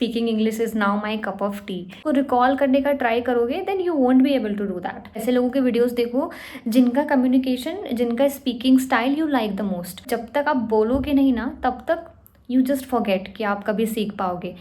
Speaking English is now my cup of tea को recall करने का ट्राई करोगे then you won't be able to do that. ऐसे लोगों के वीडियोस देखो जिनका कम्युनिकेशन, जिनका speaking style you like the most. जब तक आप बोलोगे नहीं ना तब तक यू जस्ट फॉरगेट कि आप कभी सीख पाओगे।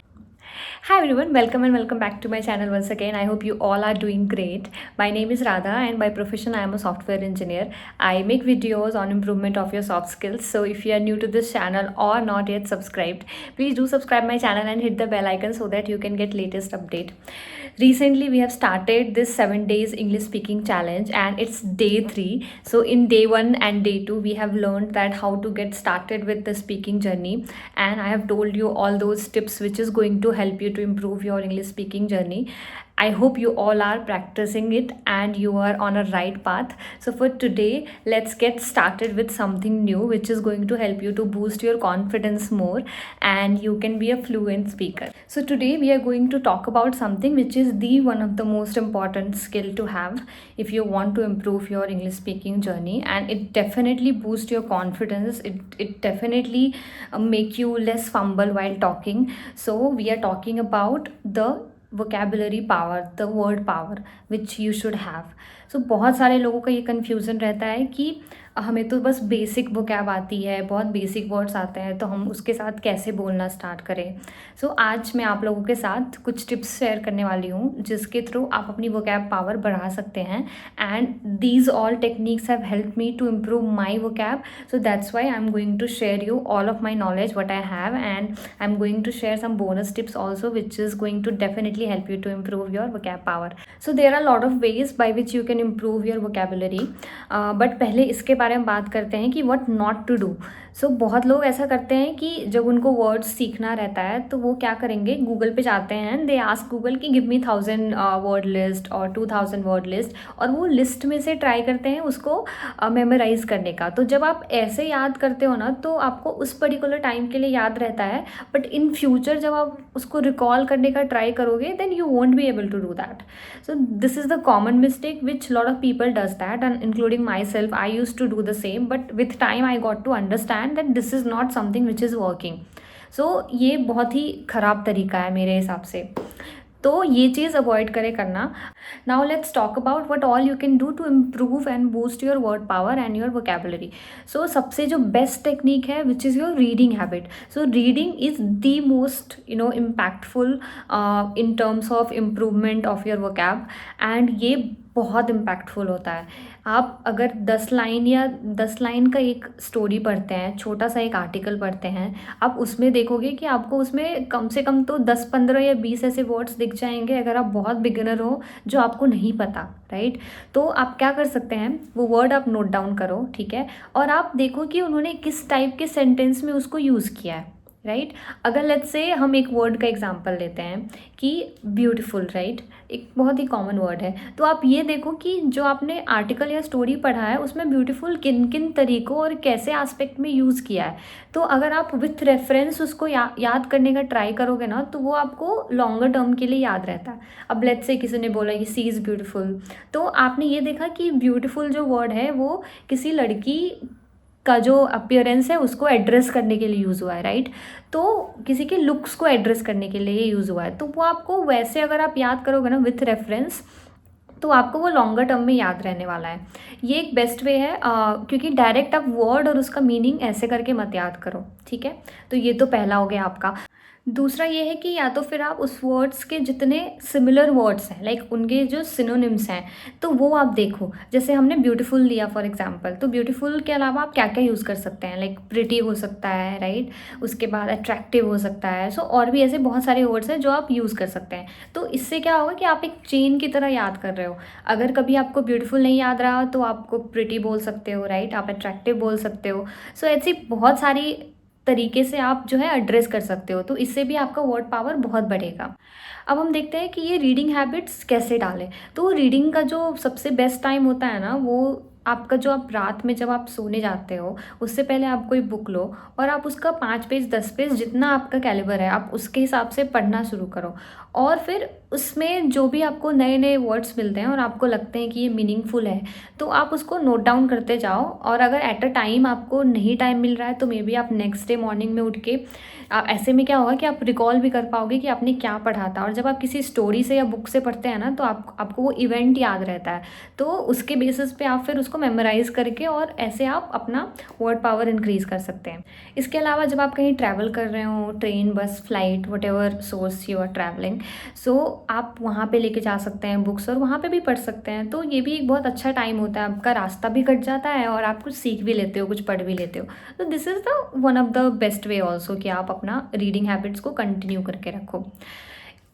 Hi everyone, welcome and welcome back to my channel once again. I hope you all are doing great. My name is Radha and by profession I am a software engineer. I make videos on improvement of your soft skills. So if you are new to this channel or not yet subscribed, please do subscribe my channel and hit the bell icon so that you can get latest update. Recently we have started this 7 days English speaking challenge and it's day 3. So in day 1 and day 2 we have learned that how to get started with the speaking journey, and I have told you all those tips which is going to help you to improve your English speaking journey. I hope you all are practicing it and you are on a right path. So for today, let's get started with something new which is going to help you to boost your confidence more and you can be a fluent speaker. So today we are going to talk about something which is the one of the most important skill to have if you want to improve your English speaking journey, and it definitely boosts your confidence. It definitely make you less fumble while talking. So we are talking about the vocabulary power, the word power which you should have. So बहुत सारे लोगों का ये confusion रहता है कि हमें तो बस बेसिक vocab आती है, बहुत बेसिक वर्ड्स आते हैं, तो हम उसके साथ कैसे बोलना स्टार्ट करें। सो आज मैं आप लोगों के साथ कुछ टिप्स शेयर करने वाली हूँ जिसके थ्रू आप अपनी vocab पावर बढ़ा सकते हैं, and these all techniques have help me to improve my vocab. So that's why I'm going to share you all of my knowledge what I have, and I'm going to share some bonus tips also which is going to definitely help you to improve your vocab power. So there are a lot of ways by which you can improve your vocabulary, but पहले इसके बारे में बात करते हैं कि what not to do. सो बहुत लोग ऐसा करते हैं कि जब उनको वर्ड्स सीखना रहता है तो वो क्या करेंगे, गूगल पे जाते हैं, दे आस्क गूगल कि गिव मी 1000 वर्ड लिस्ट और 2000 वर्ड लिस्ट, और वो लिस्ट में से ट्राई करते हैं उसको मेमोराइज करने का। तो जब आप ऐसे याद करते हो ना तो आपको उस पर्टिकुलर टाइम के लिए याद रहता है, बट इन फ्यूचर जब आप उसको रिकॉल करने का ट्राई करोगे then you won't be able to do that. So this is the common mistake which lot of people does that, and including myself, I used to do the same, but with time I got to understand that this is not something which is working. So ये बहुत ही ख़राब तरीका है मेरे हिसाब से, तो ये चीज़ अवॉइड करें करना. Now let's talk about what all you can do to improve and boost your word power and your vocabulary. So सबसे जो बेस्ट टेक्निक है which is your reading habit. So reading is the most impactful in terms of improvement of your vocab, and ये बहुत impactful होता है. आप अगर 10 line या 10 लाइन का एक स्टोरी पढ़ते हैं, छोटा सा एक आर्टिकल पढ़ते हैं, आप उसमें देखोगे कि आपको उसमें कम से कम तो 10, 15 या 20 ऐसे वर्ड्स दिख जाएंगे अगर आप बहुत बिगिनर हो जो आपको नहीं पता, राइट. तो आप क्या कर सकते हैं, वो वर्ड आप नोट डाउन करो, ठीक है, और आप देखो कि उन्होंने किस टाइप के सेंटेंस में उसको यूज़ किया है, राइट. अगर लेट्स से हम एक वर्ड का एग्जांपल लेते हैं कि ब्यूटीफुल, राइट, एक बहुत ही कॉमन वर्ड है, तो आप ये देखो कि जो आपने आर्टिकल या स्टोरी पढ़ा है उसमें ब्यूटीफुल किन किन तरीक़ों और कैसे एस्पेक्ट में यूज़ किया है. तो अगर आप विथ रेफरेंस उसको याद करने का ट्राई करोगे ना तो वो आपको लॉन्गर टर्म के लिए याद रहता है. अब लेट्स से किसी ने बोला कि सी इज़ ब्यूटीफुल, तो आपने ये देखा कि ब्यूटीफुल जो वर्ड है वो किसी लड़की का जो अपीयरेंस है उसको एड्रेस करने के लिए यूज़ हुआ है, राइट. तो किसी के लुक्स को एड्रेस करने के लिए यूज़ हुआ है, तो वो आपको वैसे अगर आप याद करोगे ना विथ रेफरेंस तो आपको वो लॉन्गर टर्म में याद रहने वाला है. ये एक बेस्ट वे है, क्योंकि डायरेक्ट आप वर्ड और उसका मीनिंग ऐसे करके मत याद करो, ठीक है. तो ये तो पहला हो गया आपका. दूसरा ये है कि या तो फिर आप उस वर्ड्स के जितने सिमिलर वर्ड्स हैं, लाइक उनके जो सिनोनिम्स हैं, तो वो आप देखो. जैसे हमने ब्यूटीफुल लिया फॉर एग्जांपल, तो ब्यूटीफुल के अलावा आप क्या क्या यूज़ कर सकते हैं, लाइक प्रिटी हो सकता है, राइट. उसके बाद अट्रैक्टिव हो सकता है. सो और भी ऐसे बहुत सारे वर्ड्स हैं जो आप यूज़ कर सकते हैं. तो इससे क्या होगा कि आप एक चेन की तरह याद कर रहे हो. अगर कभी आपको ब्यूटीफुल नहीं याद रहा तो आपको प्रिटी बोल सकते हो, राइट, आप अट्रैक्टिव बोल सकते हो. सो ऐसी बहुत सारी तरीके से आप जो है एड्रेस कर सकते हो, तो इससे भी आपका वर्ड पावर बहुत बढ़ेगा. अब हम देखते हैं कि ये रीडिंग हैबिट्स कैसे डालें. तो रीडिंग का जो सबसे बेस्ट टाइम होता है ना, वो आपका जो आप रात में जब आप सोने जाते हो उससे पहले आप कोई बुक लो और आप उसका 5 पेज 10 पेज जितना आपका कैलिबर है आप उसके हिसाब से पढ़ना शुरू करो, और फिर उसमें जो भी आपको नए नए वर्ड्स मिलते हैं और आपको लगते हैं कि ये मीनिंगफुल है, तो आप उसको नोट डाउन करते जाओ। और अगर एट अ टाइम आपको नहीं टाइम मिल रहा है तो मे बी आप नेक्स्ट डे मॉर्निंग में उठ के ऐसे में क्या होगा कि आप रिकॉल भी कर पाओगे कि आपने क्या पढ़ा था। और जब आप किसी स्टोरी से या बुक से पढ़ते हैं ना, तो आपको वो इवेंट याद रहता है, तो उसके बेसिस पे आप फिर उसको मेमोराइज करके और ऐसे आप अपना वर्ड पावर इंक्रीज कर सकते हैं। इसके अलावा जब आप कहीं ट्रैवल कर रहे हो, train, bus, flight, whatever source you are travelling, so आप वहाँ पे लेके जा सकते हैं बुक्स और वहाँ पे भी पढ़ सकते हैं। तो ये भी एक बहुत अच्छा टाइम होता है, आपका रास्ता भी कट जाता है और आप कुछ सीख भी लेते हो, कुछ पढ़ भी लेते हो। तो this is the one of the best way also कि आप अपना रीडिंग हैबिट्स को कंटिन्यू करके रखो।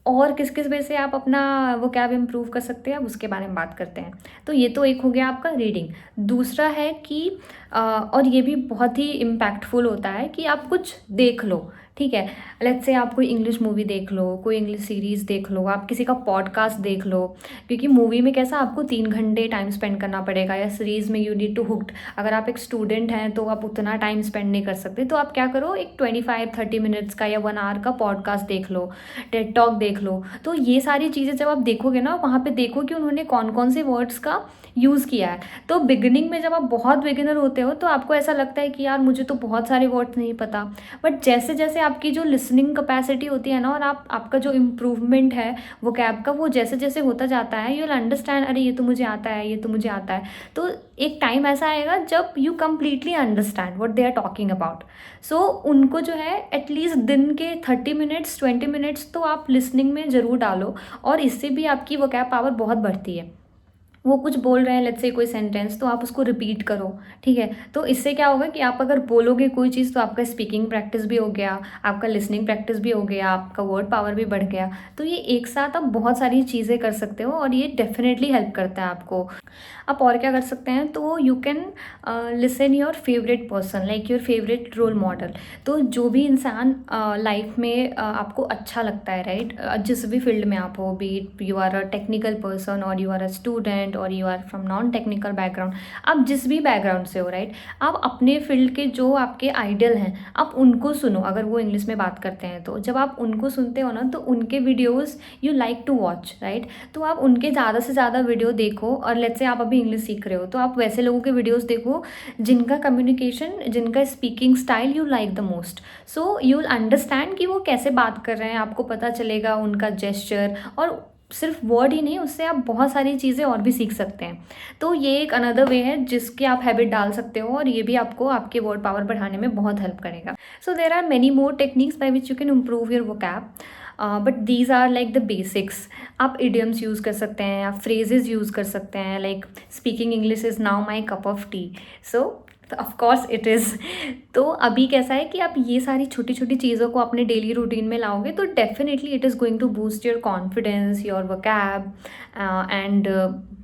और किस किस वे से आप अपना वो कैब इम्प्रूव कर सकते हैं, अब उसके बारे में बात करते हैं। तो ये तो एक हो गया आपका रीडिंग। दूसरा है कि और ये भी बहुत ही इम्पैक्टफुल होता है कि आप कुछ देख लो, ठीक है। लेट्स से आप कोई इंग्लिश मूवी देख लो, कोई इंग्लिश सीरीज़ देख लो, आप किसी का पॉडकास्ट देख लो। क्योंकि मूवी में कैसा आपको 3 घंटे टाइम स्पेंड करना पड़ेगा, या सीरीज़ में यू नीड टू हुक्ड। अगर आप एक स्टूडेंट हैं तो आप उतना टाइम स्पेंड नहीं कर सकते, तो आप क्या करो, एक 25-30 मिनट्स का या 1 आवर का पॉडकास्ट देख लो, टेड टॉक देख लो। तो ये सारी चीज़ें जब आप देखोगे ना, वहाँ पे देखो कि उन्होंने कौन कौन से वर्ड्स का यूज़ किया है। तो बिगिनिंग में जब आप बहुत बिगिनर होते हो तो आपको ऐसा लगता है कि यार मुझे तो बहुत सारे वर्ड्स नहीं पता। बट जैसे जैसे आपकी जो लिसनिंग कैपेसिटी होती है ना, और आपका जो इम्प्रूवमेंट है वो कैब का, वो जैसे जैसे होता जाता है, यू विल अंडरस्टैंड, अरे ये तो मुझे आता है, ये तो मुझे आता है। तो एक टाइम ऐसा आएगा जब you completely understand what they are talking about. So उनको जो है एटलीस्ट दिन के 30 मिनट्स 20 मिनट्स तो आप लिसनिंग में ज़रूर डालो, और इससे भी आपकी वोकैब पावर बहुत बढ़ती है। वो कुछ बोल रहे हैं, लेट्स से कोई सेंटेंस, तो आप उसको रिपीट करो, ठीक है। तो इससे क्या होगा कि आप अगर बोलोगे कोई चीज़ तो आपका स्पीकिंग प्रैक्टिस भी हो गया, आपका लिसनिंग प्रैक्टिस भी हो गया, आपका वर्ड पावर भी बढ़ गया। तो ये एक साथ आप बहुत सारी चीज़ें कर सकते हो और ये डेफिनेटली हेल्प करता है आपको। आप और क्या कर सकते हैं, तो you can listen your favourite person, like your favourite role model. तो जो भी इंसान लाइफ में आपको अच्छा लगता है, राइट, जिस भी फील्ड में आप हो, be it you are a technical person और यू आर अ स्टूडेंट और you are from non technical background, आप जिस भी बैकग्राउंड से हो, राइट, आप अपने फील्ड के जो आपके आइडल हैं आप उनको सुनो। अगर वो इंग्लिश में बात करते हैं तो जब आप उनको सुनते हो ना, तो उनके videos you like to watch, right. तो आप उनके ज़्यादा से ज़्यादा वीडियो देखो। और लेट्स से आप अभी इंग्लिश सीख रहे हो तो आप वैसे लोगों के वीडियोस देखो जिनका कम्युनिकेशन, जिनका speaking style you like the most. So you will understand कि वो कैसे बात कर रहे हैं, आपको पता चलेगा उनका जेस्चर, और सिर्फ वर्ड ही नहीं, उससे आप बहुत सारी चीज़ें और भी सीख सकते हैं। तो ये एक अनदर वे है जिसकी आप हैबिट डाल सकते हो, और ये भी आपको आपके वर्ड पावर बढ़ाने में बहुत हेल्प करेगा। So there are many more techniques by which you can improve your vocab, but these are like the basics. आप इडियम्स यूज़ कर सकते हैं, आप फ्रेजेस यूज़ कर सकते हैं, like speaking English is now my cup of tea, so of course it is. तो अभी कैसा है कि आप ये सारी छोटी छोटी चीज़ों को अपने डेली रूटीन में लाओगे तो definitely it is going to boost your confidence, your vocab, and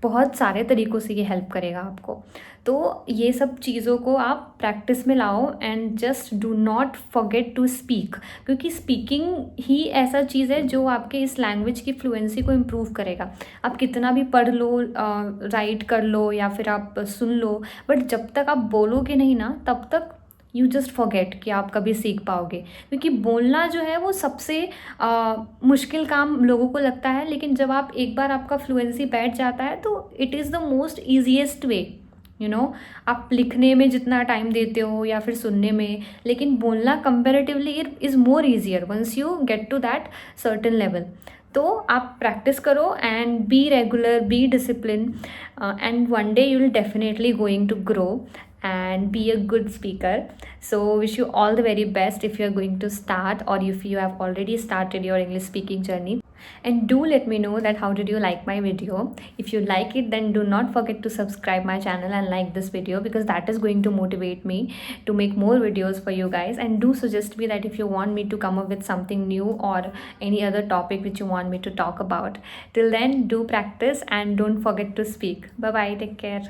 बहुत सारे तरीक़ों से ये हेल्प करेगा आपको। तो ये सब चीज़ों को आप प्रैक्टिस में लाओ, and just do not forget to speak, क्योंकि स्पीकिंग ही ऐसा चीज़ है जो आपके इस लैंग्वेज की फ्लुएंसी को इम्प्रूव करेगा। आप कितना भी पढ़ लो, राइट कर लो या फिर आप सुन लो, बट जब तक आप बोलोगे नहीं ना, तब तक यू जस्ट फॉरगेट कि आप कभी सीख पाओगे। क्योंकि बोलना जो है वो सबसे मुश्किल काम लोगों को लगता है, लेकिन जब आप एक बार आपका फ्लुएंसी बैठ जाता है तो it is the most easiest way, you know. आप लिखने में जितना टाइम देते हो या फिर सुनने में, लेकिन बोलना comparatively it is more easier once you get to that certain level. तो आप प्रैक्टिस करो and be regular, be discipline, and one day you will definitely going to grow and be a good speaker. So wish you all the very best if you are going to start, or if you have already started your English speaking journey. And do let me know that how did you like my video. If you like it, then do not forget to subscribe my channel and like this video, because that is going to motivate me to make more videos for you guys. And do suggest me that if you want me to come up with something new or any other topic which you want me to talk about. Till then, do practice and don't forget to speak. Bye bye, take care.